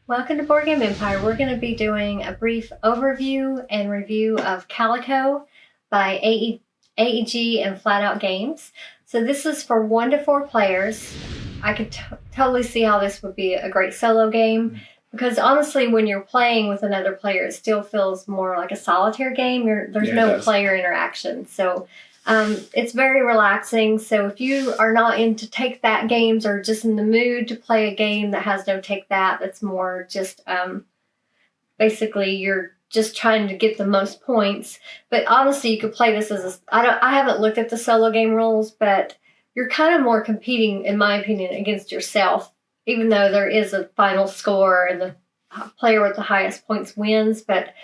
Welcome to Board Game Empire. We're going to be doing a brief overview and review of Calico by AEG and Flat Out Games. So this is for 1 to 4 players. I could totally see how this would be a great solo game because honestly, when you're playing with another player, it still feels more like a solitaire game. There's no player interaction. So it's very relaxing. So if you are not into take that games or just in the mood to play a game that has no take that, that's more just basically you're just trying to get the most points. But honestly, you could play this as I haven't looked at the solo game rules, but you're kind of more competing, in my opinion, against yourself, even though there is a final score and the player with the highest points wins. But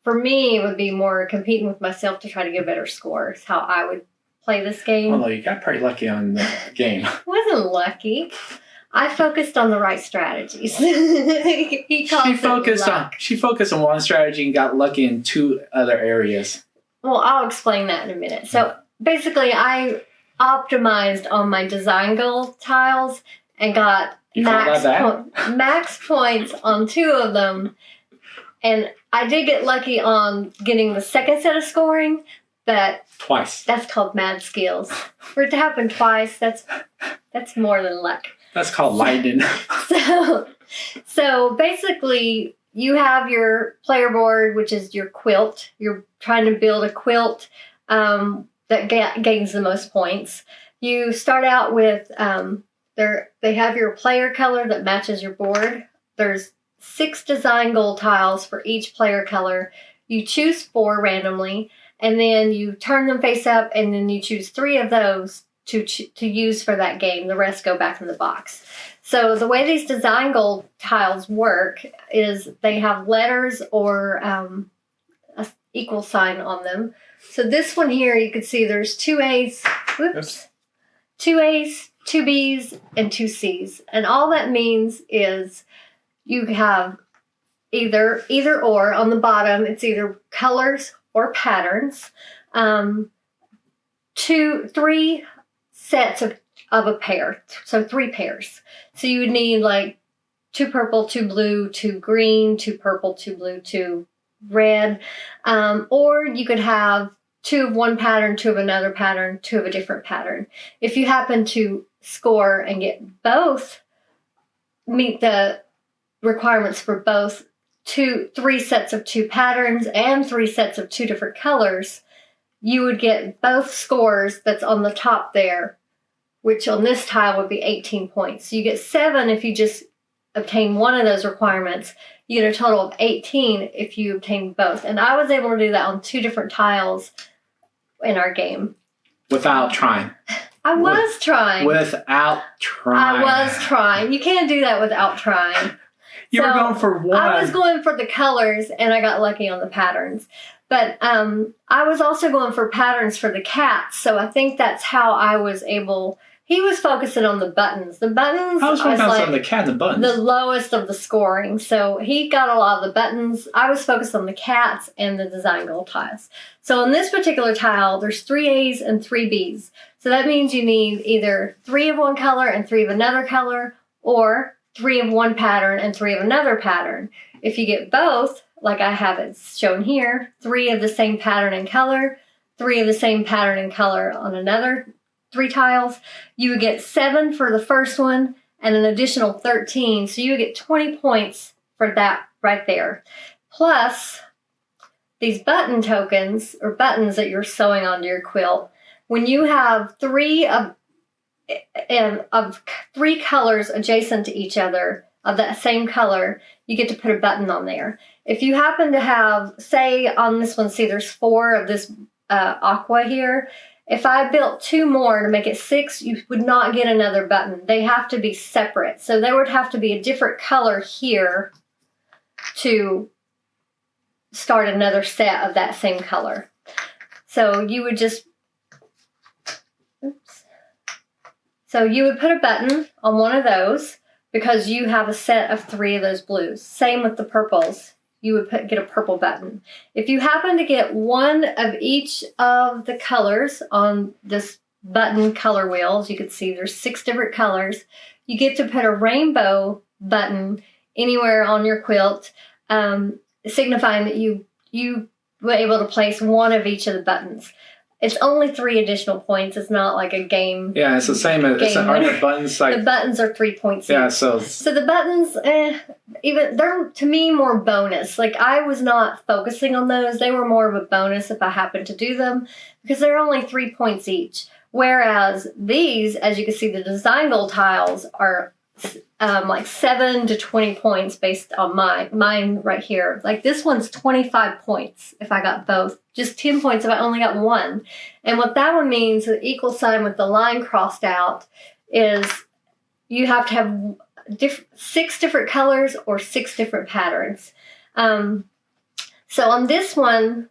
for me, it would be more competing with myself to try to get a better score. Is how I would play this game. Although you got pretty lucky on the game. Wasn't lucky. I focused on the right strategies. She focused on one strategy and got lucky in 2 other areas. Well, I'll explain that in a minute. So basically, I optimized on my design goal tiles and got max points on 2 of them. And I did get lucky on getting the second set of scoring, but twice. That's called mad skills. For it to happen twice, that's more than luck. That's called lightning. So basically, you have your player board, which is your quilt. You're trying to build a quilt that gains the most points. You start out with they have your player color that matches your board. There's 6 design goal tiles for each player color. You choose 4 randomly, and then you turn them face up, and then you choose 3 of those to use for that game. The rest go back in the box. So the way these design goal tiles work is they have letters or an equal sign on them. So this one here, you can see there's 2 A's, 2 A's, 2 B's, and 2 C's. And all that means is you have either or on the bottom. It's either colors or patterns. 3 sets of a pair. So 3 pairs. So you would need like 2 purple, 2 blue, 2 green, 2 purple, 2 blue, 2 red. Or you could have 2 of one pattern, 2 of another pattern, 2 of a different pattern. If you happen to score and get both, meet the requirements for both 3 sets of 2 patterns and 3 sets of 2 different colors, you would get both scores that's on the top there, which on this tile would be 18 points. So you get 7 if you just obtain one of those requirements. You get a total of 18 if you obtain both. And I was able to do that on 2 different tiles in our game. Without trying. I was trying. Without trying. I was trying. You can't do that without trying. You were going for one. I was going for the colors, and I got lucky on the patterns. But I was also going for patterns for the cats, so I think that's how I was able. He was focusing on the buttons. The buttons. I was focusing on the cat and buttons. The lowest of the scoring, so he got a lot of the buttons. I was focused on the cats and the design goal tiles. So on this particular tile, there's 3 A's and 3 B's. So that means you need either 3 of one color and 3 of another color, or 3 of one pattern and 3 of another pattern. If you get both, like I have it shown here, 3 of the same pattern and color, 3 of the same pattern and color on another 3 tiles, you would get 7 for the first one and an additional 13. So you would get 20 points for that right there. Plus, these button tokens, or buttons that you're sewing onto your quilt, when you have 3 of 3 colors adjacent to each other of that same color, you get to put a button on there. If you happen to have, say on this one, see there's 4 of this aqua here. If I built 2 more to make it 6, you would not get another button. They have to be separate. So there would have to be a different color here to start another set of that same color. So you would just, So you would put a button on one of those because you have a set of 3 of those blues. Same with the purples. You would get a purple button. If you happen to get 1 of each of the colors on this button color wheel, as you can see, there's 6 different colors, you get to put a rainbow button anywhere on your quilt, signifying that you were able to place one of each of the buttons. It's only 3 additional points. It's not like a game. Yeah, it's the same as are the buttons like the buttons are 3 points. Yeah, each. so the buttons, even they're to me more bonus. Like I was not focusing on those. They were more of a bonus if I happened to do them because they're only 3 points each. Whereas these, as you can see, the design goal tiles are like 7 to 20 points based on mine right here. Like this one's 25 points if I got both. Just 10 points if I only got one. And what that one means, the equal sign with the line crossed out, is you have to have 6 different colors or 6 different patterns. So on this one,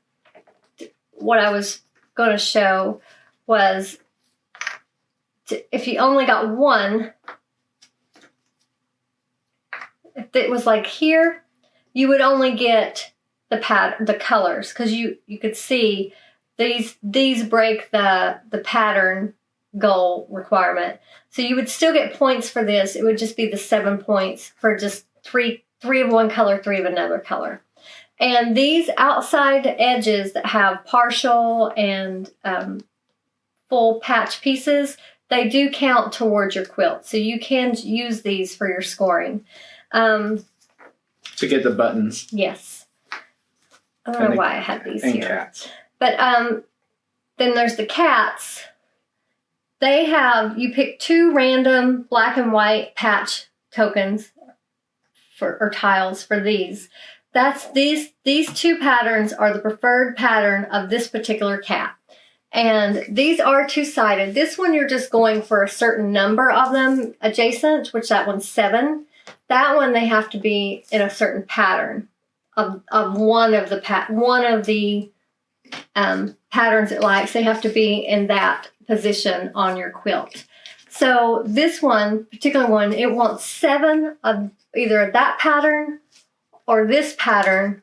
what I was going to show was if you only got one, if it was like here, you would only get the colors because you could see these break the pattern goal requirement. So you would still get points for this. It would just be the 7 points for just three of one color, 3 of another color. And these outside edges that have partial and full patch pieces, they do count towards your quilt. So you can use these for your scoring. To get the buttons. Yes. I don't know why I had these and here. Cats. But then there's the cats. They have, you pick 2 random black and white patch tokens or tiles for these. That's these 2 patterns are the preferred pattern of this particular cat. And these are 2-sided. This one you're just going for a certain number of them adjacent, which that one's 7. That one they have to be in a certain pattern of one of the patterns it likes. They have to be in that position on your quilt. So this particular one, it wants 7 of either that pattern or this pattern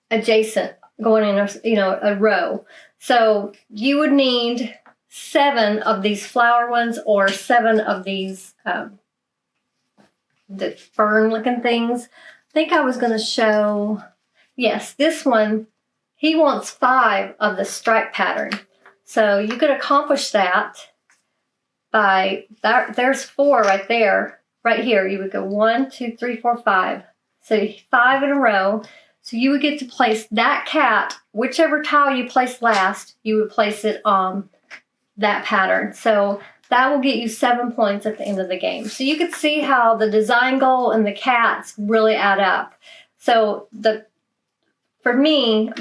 adjacent, going in a row. So you would need 7 of these flower ones or 7 of these the fern-looking things. I think I was going to show, yes, this one, he wants 5 of the stripe pattern. So you could accomplish that by, there's 4 right there. Right here, you would go 1, 2, 3, 4, 5. So 5 in a row. So you would get to place that cat, whichever tile you place last, you would place it on that pattern. So that will get you 7 points at the end of the game. So you could see how the design goal and the cats really add up. So for me,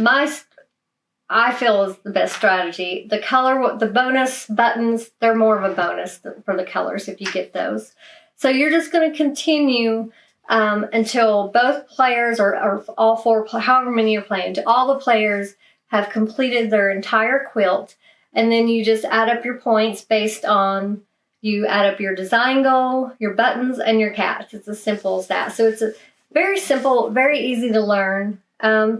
I feel is the best strategy. The bonus buttons, they're more of a bonus for the colors if you get those. So you're just going to continue until both players or all 4, however many you're playing, until all the players have completed their entire quilt. And then you just add up your points based on, you add up your design goal, your buttons, and your cats. It's as simple as that. So it's a very simple, very easy to learn.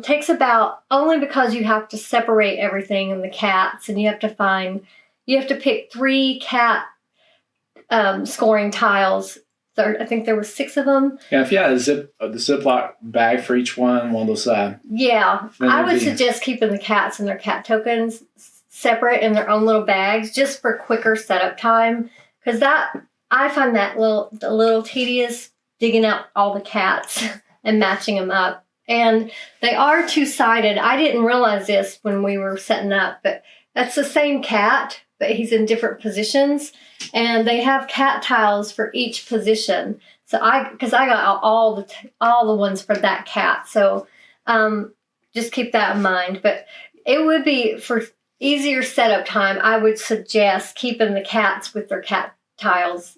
Takes about, only because you have to separate everything in the cats, and you have to pick 3 cat scoring tiles. I think there were 6 of them. Yeah, if you had the Ziploc bag for each one of those. Yeah, I would suggest keeping the cats and their cat tokens separate in their own little bags, just for quicker setup time. Because I find that a little tedious, digging out all the cats and matching them up. And they are 2-sided. I didn't realize this when we were setting up, but that's the same cat, but he's in different positions. And they have cat tiles for each position. So because I got all the ones for that cat. So just keep that in mind. But it would be, for easier setup time, I would suggest keeping the cats with their cat tiles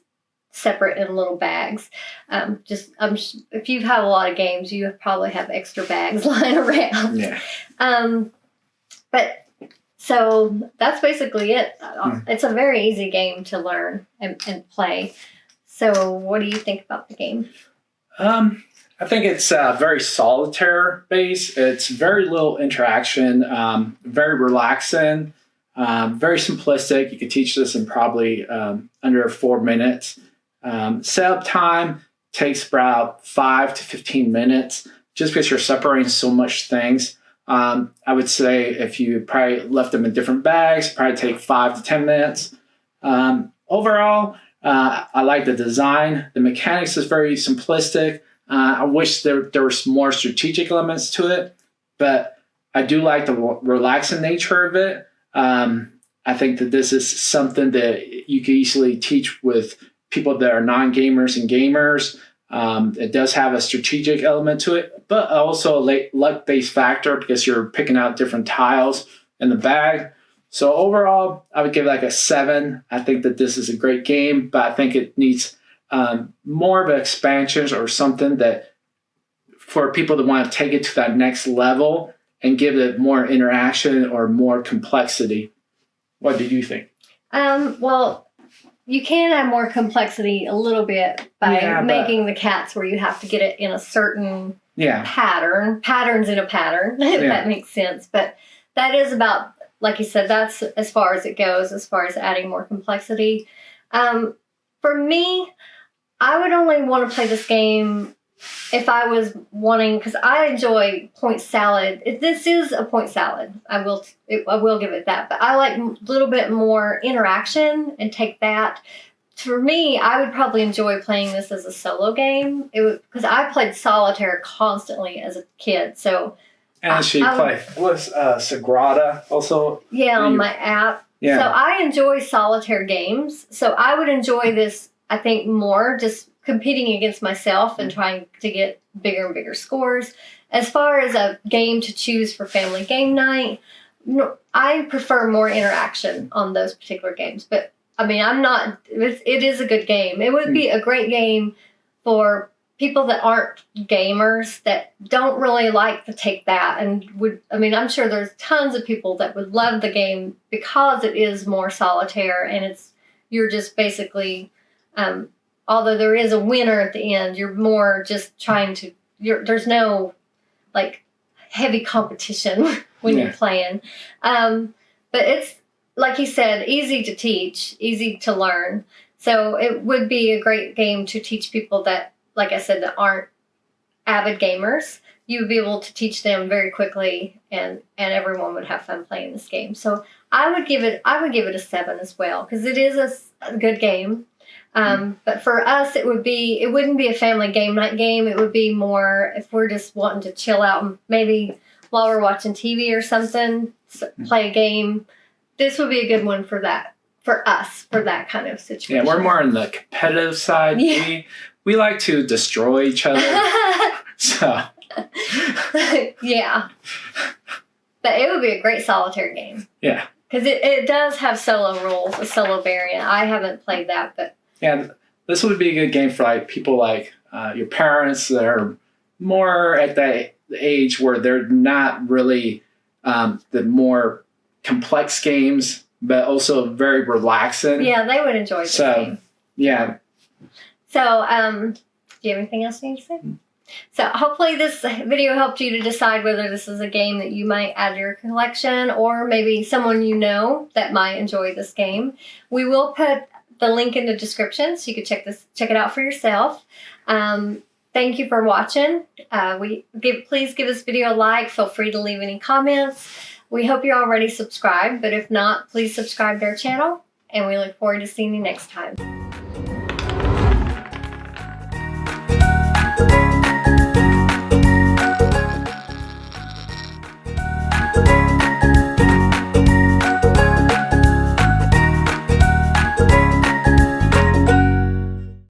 separate in little bags. If you've had a lot of games, you probably have extra bags lying around. Yeah. But so that's basically it. It's a very easy game to learn and play. So what do you think about the game? I think it's very solitaire based. It's very little interaction, very relaxing, very simplistic. You could teach this in probably under 4 minutes. Setup time takes about 5 to 15 minutes just because you're separating so much things. I would say if you probably left them in different bags, probably take 5 to 10 minutes. Overall, I like the design. The mechanics is very simplistic. I wish there was more strategic elements to it, but I do like the relaxing nature of it. I think that this is something that you can easily teach with people that are non-gamers and gamers. It does have a strategic element to it, but also a luck-based factor because you're picking out different tiles in the bag. So overall, I would give it like a 7. I think that this is a great game, but I think it needs more of an expansion or something that for people that want to take it to that next level and give it more interaction or more complexity. What did you think? Well, you can add more complexity a little bit by making the cats where you have to get it in a certain patterns in a pattern, if that makes sense. But that is about, like you said, that's as far as it goes, as far as adding more complexity. For me, I would only want to play this game if I was wanting, because I enjoy point salad. This is a point salad. I will give it that. But I like a little bit more interaction and take that. For me, I would probably enjoy playing this as a solo game. Because I played solitaire constantly as a kid. So and she played Sagrada also. Yeah, on my app. Yeah. So I enjoy solitaire games. So I would enjoy this, I think, more just competing against myself and trying to get bigger and bigger scores. As far as a game to choose for family game night, I prefer more interaction on those particular games. But, I mean, it is a good game. It would be a great game for people that aren't gamers, that don't really like to take that and I'm sure there's tons of people that would love the game because it is more solitaire and you're just basically, although there is a winner at the end, you're more just trying to, there's no like heavy competition when you're playing. But it's, like you said, easy to teach, easy to learn. So it would be a great game to teach people that, like I said, that aren't avid gamers. You would be able to teach them very quickly and everyone would have fun playing this game. So I would give it a 7 as well, because it is a good game. But for us, it wouldn't be a family game night game. It would be more if we're just wanting to chill out and maybe while we're watching TV or something, play a game. This would be a good one for that, for us, for that kind of situation. Yeah, we're more on the competitive side. Yeah. We like to destroy each other. So. Yeah. But it would be a great solitaire game. Yeah. Because it does have solo rules, a solo variant. I haven't played that, but. Yeah, this would be a good game for like people like your parents that are more at the age where they're not really the more complex games, but also very relaxing. Yeah, they would enjoy this game. Yeah. So, do you have anything else you need to say? So hopefully this video helped you to decide whether this is a game that you might add to your collection or maybe someone you know that might enjoy this game. We will put the link in the description so you can check it out for yourself. Thank you for watching. Please give this video a like. Feel free to leave any comments. We hope you're already subscribed, but if not, please subscribe to our channel, and we look forward to seeing you next time.